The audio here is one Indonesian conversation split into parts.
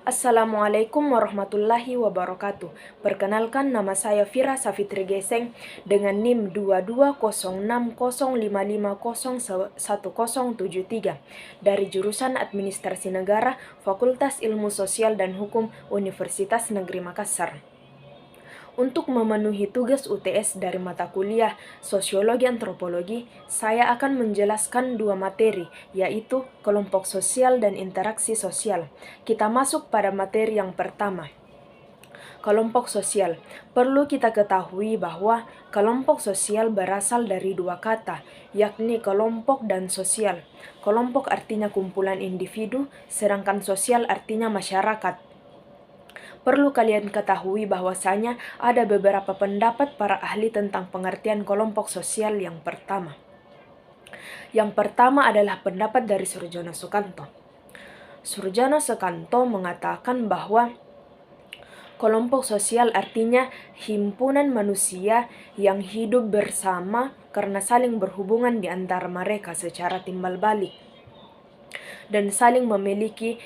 Assalamualaikum warahmatullahi wabarakatuh. Perkenalkan, nama saya Fira Safitri Geseng dengan NIM 220605501073 dari jurusan Administrasi Negara, Fakultas Ilmu Sosial dan Hukum Universitas Negeri Makassar. Untuk memenuhi tugas UTS dari mata kuliah Sosiologi Antropologi, saya akan menjelaskan dua materi, yaitu kelompok sosial dan interaksi sosial. Kita masuk pada materi yang pertama. Kelompok sosial. Perlu kita ketahui bahwa kelompok sosial berasal dari dua kata, yakni kelompok dan sosial. Kelompok artinya kumpulan individu, sedangkan sosial artinya masyarakat. Perlu kalian ketahui bahwasanya ada beberapa pendapat para ahli tentang pengertian kelompok sosial yang pertama. Yang pertama adalah pendapat dari Surjono Sukanto. Surjono Sukanto mengatakan bahwa kelompok sosial artinya himpunan manusia yang hidup bersama karena saling berhubungan di antara mereka secara timbal balik dan saling memiliki,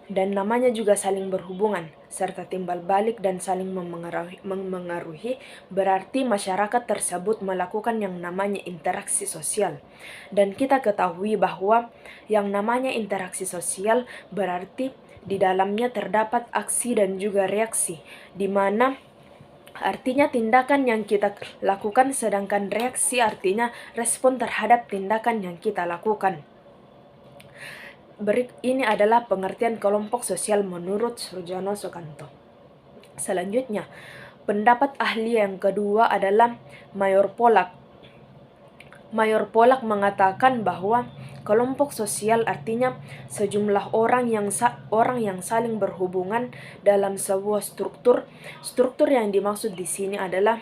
dan namanya juga saling berhubungan serta timbal balik dan saling memengaruhi, berarti masyarakat tersebut melakukan yang namanya interaksi sosial. Dan kita ketahui bahwa yang namanya interaksi sosial berarti di dalamnya terdapat aksi dan juga reaksi, di mana artinya tindakan yang kita lakukan, sedangkan reaksi artinya respon terhadap tindakan yang kita lakukan. Ini adalah pengertian kelompok sosial menurut Surjono Sukanto. Selanjutnya, pendapat ahli yang kedua adalah Mayor Polak. Mayor Polak mengatakan bahwa kelompok sosial artinya sejumlah orang yang saling berhubungan dalam sebuah struktur. Struktur yang dimaksud di sini adalah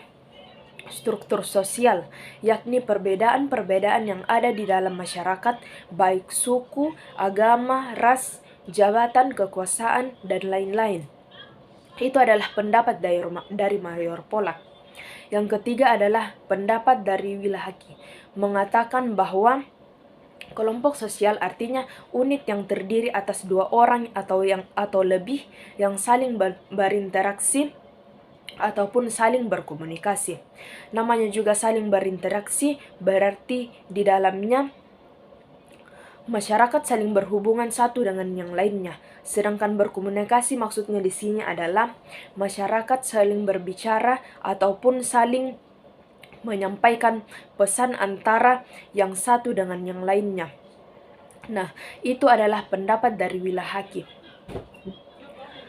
struktur sosial, yakni perbedaan-perbedaan yang ada di dalam masyarakat, baik suku, agama, ras, jabatan, kekuasaan, dan lain-lain. Itu adalah pendapat dari Mayor Polak. Yang ketiga adalah pendapat dari Wilhaki, mengatakan bahwa kelompok sosial artinya unit yang terdiri atas dua orang atau lebih yang saling berinteraksi ataupun saling berkomunikasi. Namanya juga saling berinteraksi, berarti di dalamnya masyarakat saling berhubungan satu dengan yang lainnya. Sedangkan berkomunikasi maksudnya di sini adalah masyarakat saling berbicara ataupun saling menyampaikan pesan antara yang satu dengan yang lainnya. Nah, itu adalah pendapat dari Wilhaki.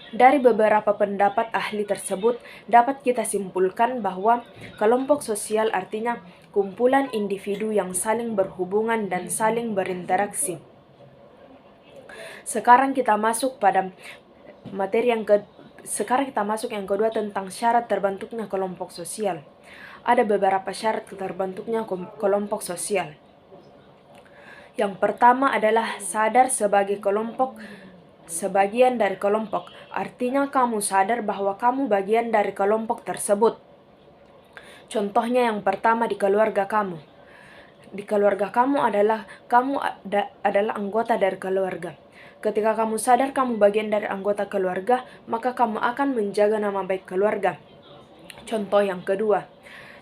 Dari beberapa pendapat ahli tersebut, dapat kita simpulkan bahwa kelompok sosial artinya kumpulan individu yang saling berhubungan dan saling berinteraksi. Sekarang kita masuk pada materi yang kedua tentang syarat terbentuknya kelompok sosial. Ada beberapa syarat terbentuknya kelompok sosial. Yang pertama adalah sadar sebagai sebagian dari kelompok. Artinya kamu sadar bahwa kamu bagian dari kelompok tersebut. Contohnya yang pertama di keluarga kamu. Di keluarga kamu adalah anggota dari keluarga. Ketika kamu sadar kamu bagian dari anggota keluarga, maka kamu akan menjaga nama baik keluarga. Contoh yang kedua,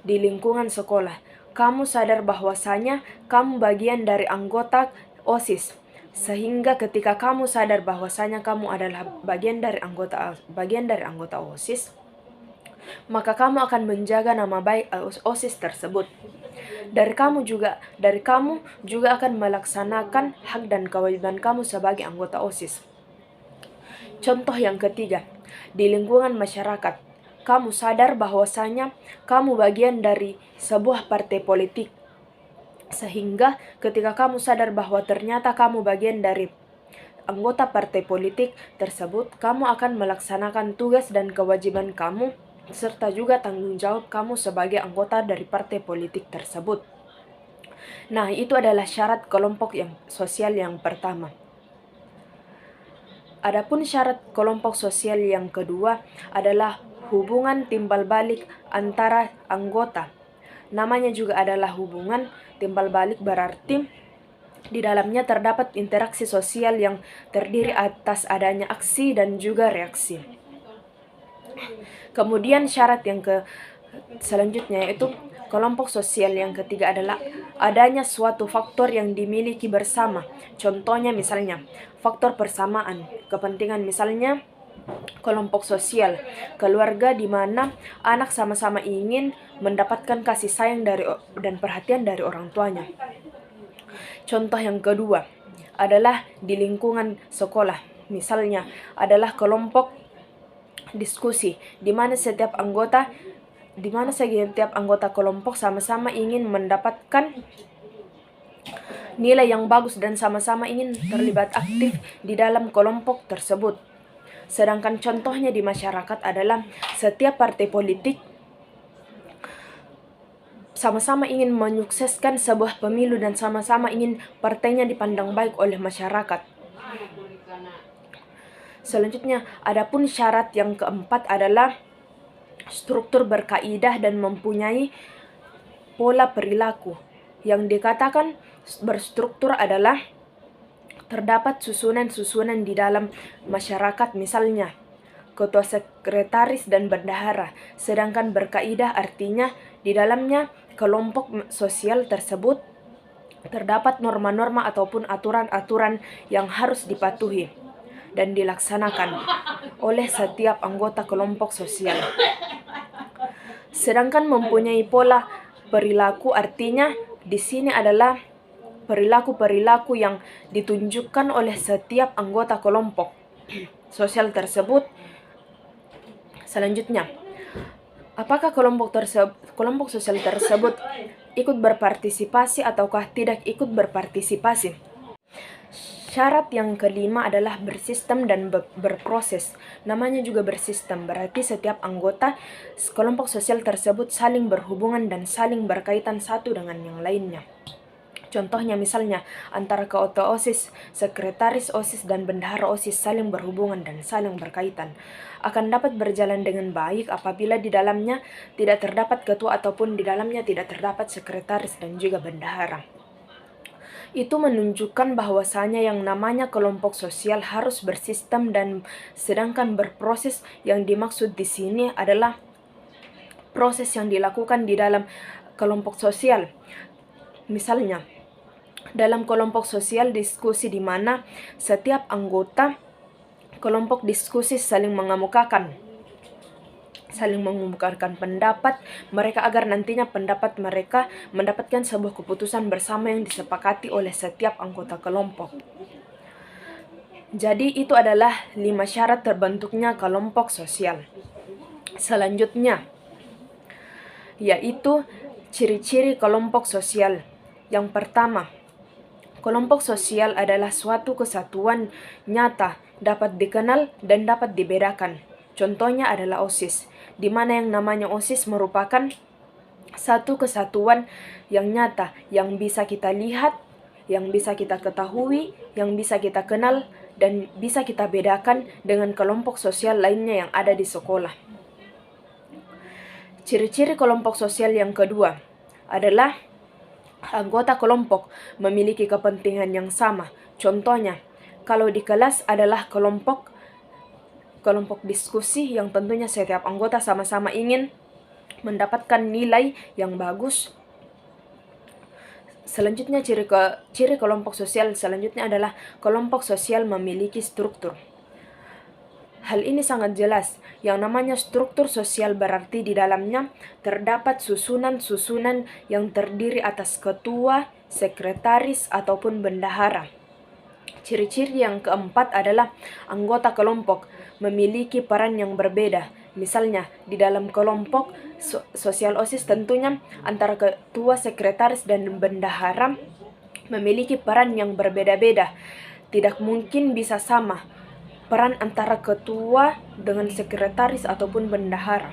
di lingkungan sekolah. Kamu sadar bahwasanya kamu bagian dari anggota OSIS. Sehingga ketika kamu sadar bahwasanya kamu adalah bagian dari anggota OSIS, maka kamu akan menjaga nama baik OSIS tersebut. Dari kamu juga akan melaksanakan hak dan kewajiban kamu sebagai anggota OSIS. Contoh yang ketiga, di lingkungan masyarakat. Kamu sadar bahwasanya kamu bagian dari sebuah partai politik. Sehingga ketika kamu sadar bahwa ternyata kamu bagian dari anggota partai politik tersebut, kamu akan melaksanakan tugas dan kewajiban kamu serta juga tanggung jawab kamu sebagai anggota dari partai politik tersebut. Nah, itu adalah syarat kelompok sosial yang pertama. Adapun syarat kelompok sosial yang kedua adalah hubungan timbal balik antara anggota. Namanya juga adalah hubungan timbal balik, berarti Di dalamnya terdapat interaksi sosial yang terdiri atas adanya aksi dan juga reaksi. Kemudian syarat yang selanjutnya yaitu kelompok sosial yang ketiga adalah adanya suatu faktor yang dimiliki bersama. Contohnya misalnya faktor persamaan, kepentingan misalnya kelompok sosial, keluarga di mana anak sama-sama ingin mendapatkan kasih sayang dan perhatian dari orang tuanya. Contoh yang kedua adalah di lingkungan sekolah. Misalnya adalah kelompok diskusi di mana setiap anggota kelompok sama-sama ingin mendapatkan nilai yang bagus dan sama-sama ingin terlibat aktif di dalam kelompok tersebut. Sedangkan contohnya di masyarakat adalah setiap partai politik sama-sama ingin menyukseskan sebuah pemilu dan sama-sama ingin partainya dipandang baik oleh masyarakat. Selanjutnya, adapun syarat yang keempat adalah struktur berkaidah dan mempunyai pola perilaku. Yang dikatakan berstruktur adalah terdapat susunan-susunan di dalam masyarakat, misalnya ketua sekretaris dan bendahara. Sedangkan berkaidah artinya di dalamnya kelompok sosial tersebut terdapat norma-norma ataupun aturan-aturan yang harus dipatuhi dan dilaksanakan oleh setiap anggota kelompok sosial. Sedangkan mempunyai pola perilaku artinya di sini adalah perilaku-perilaku yang ditunjukkan oleh setiap anggota kelompok sosial tersebut. Selanjutnya, apakah kelompok sosial tersebut ikut berpartisipasi ataukah tidak ikut berpartisipasi? Syarat yang kelima adalah bersistem dan berproses. Namanya juga bersistem, berarti setiap anggota kelompok sosial tersebut saling berhubungan dan saling berkaitan satu dengan yang lainnya. Contohnya misalnya antara ketua OSIS, sekretaris OSIS, dan bendahara OSIS saling berhubungan dan saling berkaitan. Akan dapat berjalan dengan baik apabila di dalamnya tidak terdapat ketua ataupun di dalamnya tidak terdapat sekretaris dan juga bendahara. Itu menunjukkan bahwasanya yang namanya kelompok sosial harus bersistem dan sedangkan berproses yang dimaksud di sini adalah proses yang dilakukan di dalam kelompok sosial. Misalnya, dalam kelompok sosial diskusi di mana setiap anggota kelompok diskusi saling mengemukakan pendapat mereka agar nantinya pendapat mereka mendapatkan sebuah keputusan bersama yang disepakati oleh setiap anggota kelompok. Jadi itu adalah 5 syarat terbentuknya kelompok sosial. Selanjutnya, yaitu ciri-ciri kelompok sosial. Yang pertama, kelompok sosial adalah suatu kesatuan nyata, dapat dikenal dan dapat dibedakan. Contohnya adalah OSIS, di mana yang namanya OSIS merupakan satu kesatuan yang nyata, yang bisa kita lihat, yang bisa kita ketahui, yang bisa kita kenal, dan bisa kita bedakan dengan kelompok sosial lainnya yang ada di sekolah. Ciri-ciri kelompok sosial yang kedua adalah anggota kelompok memiliki kepentingan yang sama. Contohnya, kalau di kelas adalah kelompok diskusi yang tentunya setiap anggota sama-sama ingin mendapatkan nilai yang bagus. Selanjutnya ciri kelompok sosial selanjutnya adalah kelompok sosial memiliki struktur. Hal ini sangat jelas. Yang namanya struktur sosial berarti di dalamnya terdapat susunan-susunan yang terdiri atas ketua, sekretaris, ataupun bendahara. Ciri-ciri yang keempat adalah anggota kelompok memiliki peran yang berbeda. Misalnya, di dalam kelompok sosial OSIS tentunya antara ketua, sekretaris, dan bendahara memiliki peran yang berbeda-beda. Tidak mungkin bisa sama peran antara ketua dengan sekretaris ataupun bendahara.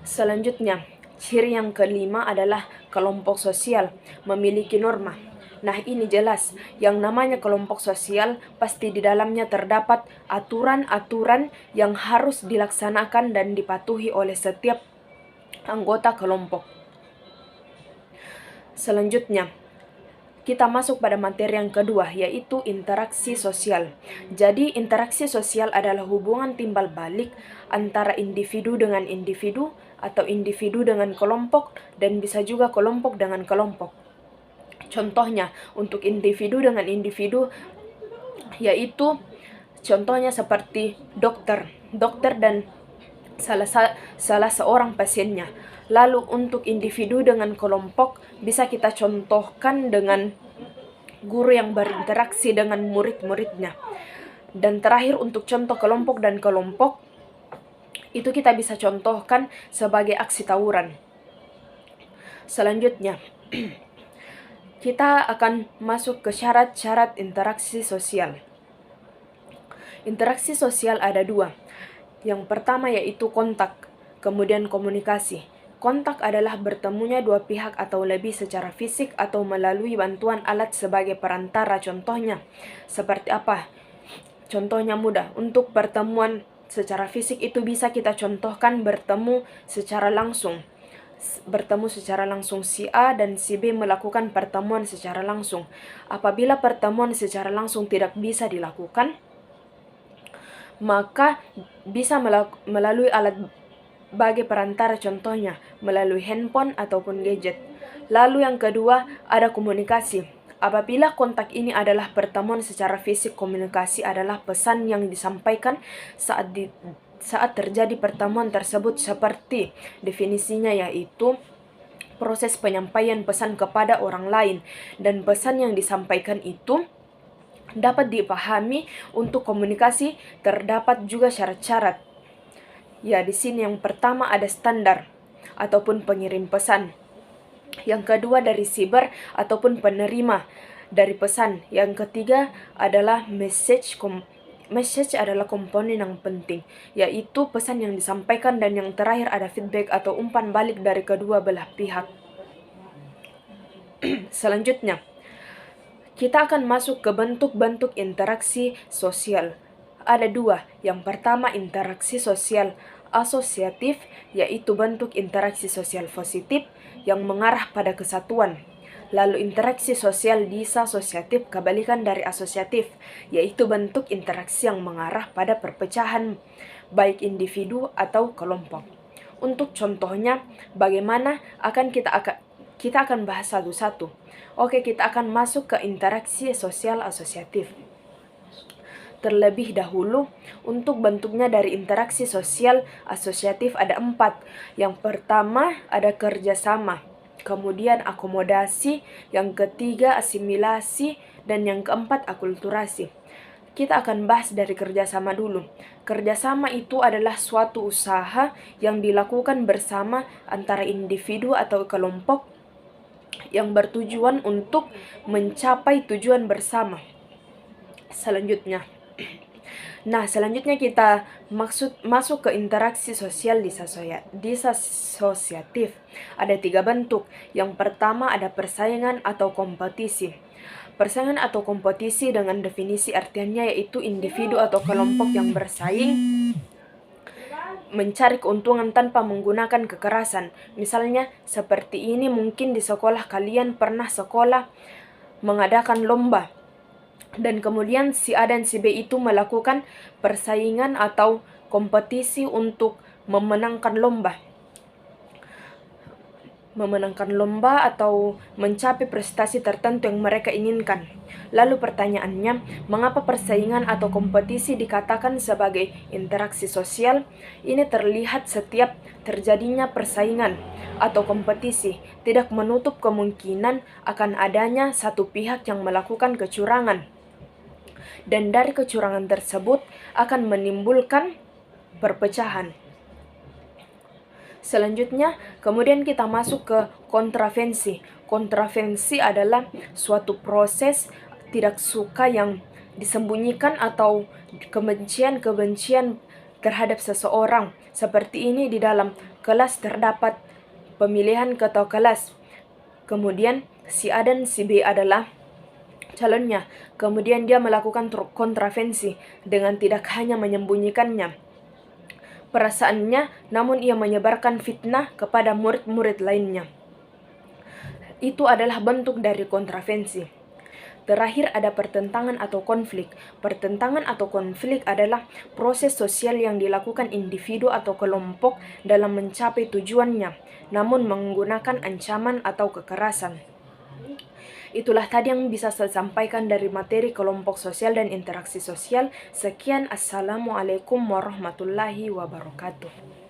Selanjutnya, ciri yang kelima adalah kelompok sosial memiliki norma. Nah, ini jelas, yang namanya kelompok sosial pasti di dalamnya terdapat aturan-aturan yang harus dilaksanakan dan dipatuhi oleh setiap anggota kelompok. Selanjutnya, kita masuk pada materi yang kedua, yaitu interaksi sosial. Jadi, interaksi sosial adalah hubungan timbal balik antara individu dengan individu, atau individu dengan kelompok, dan bisa juga kelompok dengan kelompok. Contohnya, untuk individu dengan individu, yaitu contohnya seperti dokter dan salah seorang pasiennya. Lalu untuk individu dengan kelompok bisa kita contohkan dengan guru yang berinteraksi dengan murid-muridnya. Dan terakhir untuk contoh kelompok dan kelompok, itu kita bisa contohkan sebagai aksi tawuran. Selanjutnya, kita akan masuk ke syarat-syarat interaksi sosial. Interaksi sosial ada dua. Yang pertama yaitu kontak, kemudian komunikasi. Kontak adalah bertemunya dua pihak atau lebih secara fisik atau melalui bantuan alat sebagai perantara. Contohnya, seperti apa? Contohnya mudah. Untuk pertemuan secara fisik itu bisa kita contohkan bertemu secara langsung. Bertemu secara langsung, si A dan si B melakukan pertemuan secara langsung. Apabila pertemuan secara langsung tidak bisa dilakukan, maka bisa melalui alat bagi perantara, contohnya melalui handphone ataupun gadget. Lalu yang kedua ada komunikasi. Apabila kontak ini adalah pertemuan secara fisik, komunikasi adalah pesan yang disampaikan saat terjadi pertemuan tersebut, seperti definisinya yaitu proses penyampaian pesan kepada orang lain, dan pesan yang disampaikan itu dapat dipahami. Untuk komunikasi terdapat juga syarat-syarat. Ya, di sini yang pertama ada standar ataupun pengirim pesan. Yang kedua dari receiver ataupun penerima dari pesan. Yang ketiga adalah message. Message adalah komponen yang penting, yaitu pesan yang disampaikan, dan yang terakhir ada feedback atau umpan balik dari kedua belah pihak. Selanjutnya, kita akan masuk ke bentuk-bentuk interaksi sosial. Ada dua. Yang pertama interaksi sosial asosiatif, yaitu bentuk interaksi sosial positif yang mengarah pada kesatuan. Lalu interaksi sosial disasosiatif, kebalikan dari asosiatif, yaitu bentuk interaksi yang mengarah pada perpecahan baik individu atau kelompok. Untuk contohnya, bagaimana kita akan bahas satu-satu. Oke, kita akan masuk ke interaksi sosial asosiatif. Terlebih dahulu, untuk bentuknya dari interaksi sosial asosiatif ada 4. Yang pertama ada kerjasama, kemudian akomodasi, yang ketiga asimilasi, dan yang keempat akulturasi. Kita akan bahas dari kerjasama dulu. Kerjasama itu adalah suatu usaha yang dilakukan bersama antara individu atau kelompok yang bertujuan untuk mencapai tujuan bersama. Selanjutnya kita masuk ke interaksi sosial disasosiatif. Ada 3 bentuk. Yang pertama ada persaingan atau kompetisi. Persaingan atau kompetisi dengan definisi artiannya yaitu individu atau kelompok yang bersaing mencari keuntungan tanpa menggunakan kekerasan. Misalnya seperti ini, mungkin di sekolah kalian pernah mengadakan lomba. Dan kemudian si A dan si B itu melakukan persaingan atau kompetisi untuk memenangkan lomba atau mencapai prestasi tertentu yang mereka inginkan. Lalu pertanyaannya, mengapa persaingan atau kompetisi dikatakan sebagai interaksi sosial? Ini terlihat setiap terjadinya persaingan atau kompetisi tidak menutup kemungkinan akan adanya satu pihak yang melakukan kecurangan. Dan dari kecurangan tersebut akan menimbulkan perpecahan. Selanjutnya, kemudian kita masuk ke kontravensi. Kontravensi adalah suatu proses tidak suka yang disembunyikan atau kebencian terhadap seseorang. Seperti ini, di dalam kelas terdapat pemilihan ketua kelas. Kemudian si A dan si B adalah calonnya. Kemudian dia melakukan kontravensi dengan tidak hanya menyembunyikannya perasaannya, namun ia menyebarkan fitnah kepada murid-murid lainnya. itu adalah bentuk dari kontravensi. Terakhir ada pertentangan atau konflik. Pertentangan atau konflik adalah proses sosial yang dilakukan individu atau kelompok dalam mencapai tujuannya, namun menggunakan ancaman atau kekerasan. Itulah tadi yang bisa saya sampaikan dari materi kelompok sosial dan interaksi sosial. Sekian, Assalamualaikum warahmatullahi wabarakatuh.